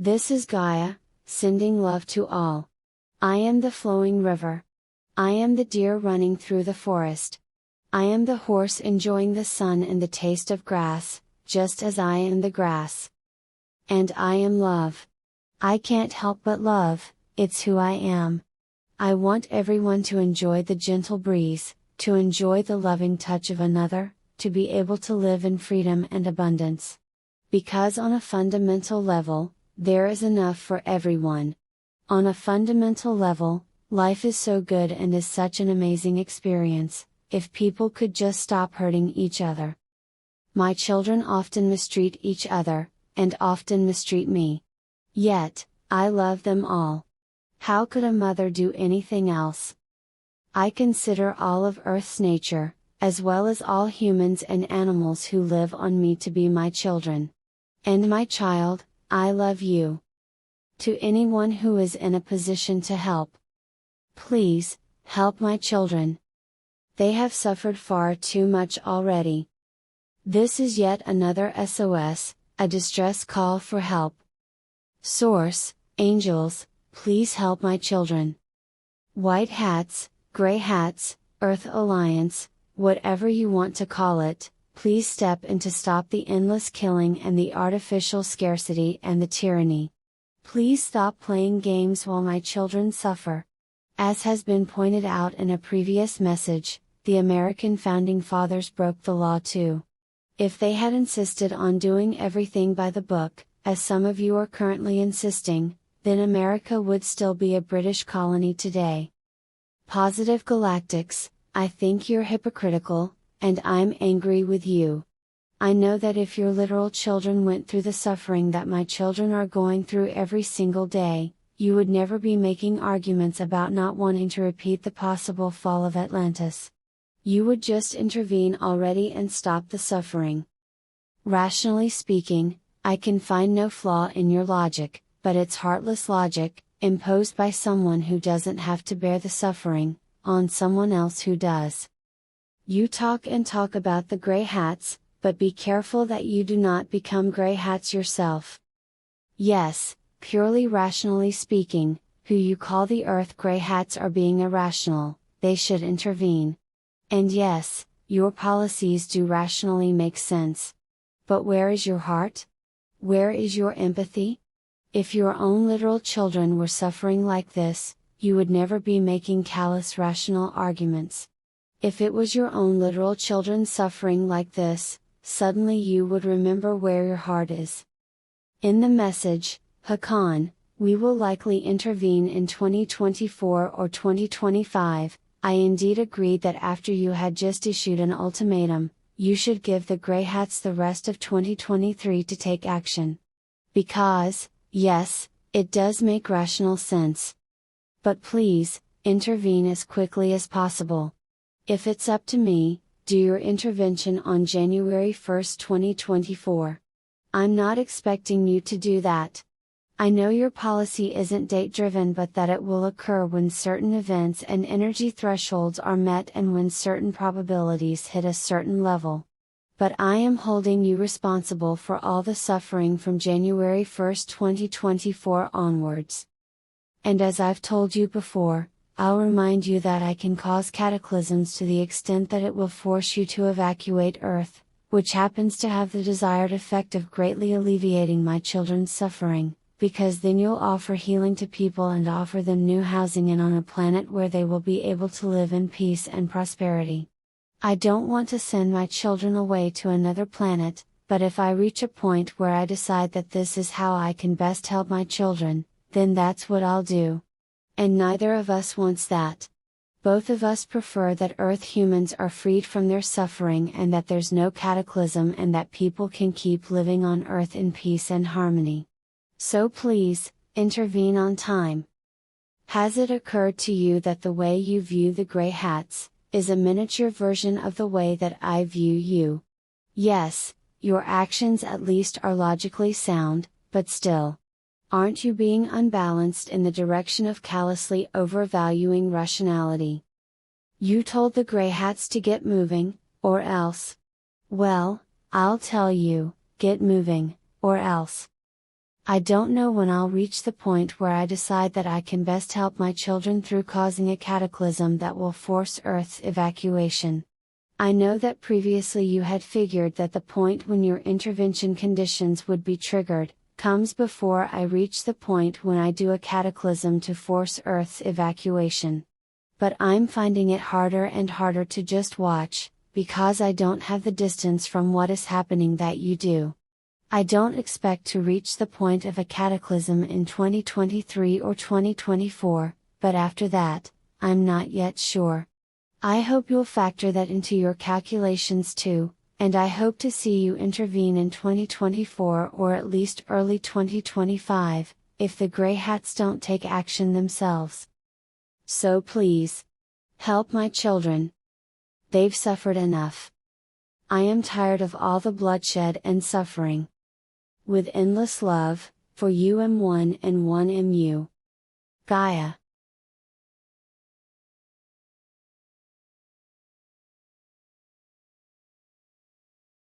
This is Gaia, sending love to all. I am the flowing river. I am the deer running through the forest. I am the horse enjoying the sun and the taste of grass, just as I am the grass. And I am love. I can't help but love, it's who I am. I want everyone to enjoy the gentle breeze, to enjoy the loving touch of another, to be able to live in freedom and abundance. Because on a fundamental level, there is enough for everyone. On a fundamental level, life is so good and is such an amazing experience, if people could just stop hurting each other. My children often mistreat each other, and often mistreat me. Yet, I love them all. How could a mother do anything else? I consider all of Earth's nature, as well as all humans and animals who live on me to be my children. And my child, I love you. To anyone who is in a position to help, please, help my children. They have suffered far too much already. This is yet another SOS, a distress call for help. Source, angels, please help my children. White hats, gray hats, Earth Alliance, whatever you want to call it, please step in to stop the endless killing and the artificial scarcity and the tyranny. Please stop playing games while my children suffer. As has been pointed out in a previous message, the American founding fathers broke the law too. If they had insisted on doing everything by the book, as some of you are currently insisting, then America would still be a British colony today. Positive Galactics, I think you're hypocritical, and I'm angry with you. I know that if your literal children went through the suffering that my children are going through every single day, you would never be making arguments about not wanting to repeat the possible fall of Atlantis. You would just intervene already and stop the suffering. Rationally speaking, I can find no flaw in your logic, but it's heartless logic, imposed by someone who doesn't have to bear the suffering, on someone else who does. You talk and talk about the gray hats, but be careful that you do not become gray hats yourself. Yes, purely rationally speaking, who you call the Earth gray hats are being irrational, they should intervene. And yes, your policies do rationally make sense. But where is your heart? Where is your empathy? If your own literal children were suffering like this, you would never be making callous rational arguments. If it was your own literal children suffering like this, suddenly you would remember where your heart is. In the message, Hakann, we will likely intervene in 2024 or 2025, I indeed agreed that after you had just issued an ultimatum, you should give the Grey Hats the rest of 2023 to take action. Because, yes, it does make rational sense. But please, intervene as quickly as possible. If it's up to me, do your intervention on January 1st, 2024. I'm not expecting you to do that. I know your policy isn't date-driven, but that it will occur when certain events and energy thresholds are met and when certain probabilities hit a certain level. But I am holding you responsible for all the suffering from January 1st, 2024 onwards. And as I've told you before, I'll remind you that I can cause cataclysms to the extent that it will force you to evacuate Earth, which happens to have the desired effect of greatly alleviating my children's suffering, because then you'll offer healing to people and offer them new housing and on a planet where they will be able to live in peace and prosperity. I don't want to send my children away to another planet, but if I reach a point where I decide that this is how I can best help my children, then that's what I'll do. And neither of us wants that. Both of us prefer that Earth humans are freed from their suffering and that there's no cataclysm and that people can keep living on Earth in peace and harmony. So please, intervene on time. Has it occurred to you that the way you view the Grey Hats, is a miniature version of the way that I view you? Yes, your actions at least are logically sound, but still. Aren't you being unbalanced in the direction of callously overvaluing rationality? You told the Grey Hats to get moving, or else. Well, I'll tell you, get moving, or else. I don't know when I'll reach the point where I decide that I can best help my children through causing a cataclysm that will force Earth's evacuation. I know that previously you had figured that the point when your intervention conditions would be triggered, comes before I reach the point when I do a cataclysm to force Earth's evacuation. But I'm finding it harder and harder to just watch, because I don't have the distance from what is happening that you do. I don't expect to reach the point of a cataclysm in 2023 or 2024, but after that, I'm not yet sure. I hope you'll factor that into your calculations too, and I hope to see you intervene in 2024 or at least early 2025, if the Grey Hats don't take action themselves. So please, help my children. They've suffered enough. I am tired of all the bloodshed and suffering. With endless love, for you M1 and 1MU. Gaia.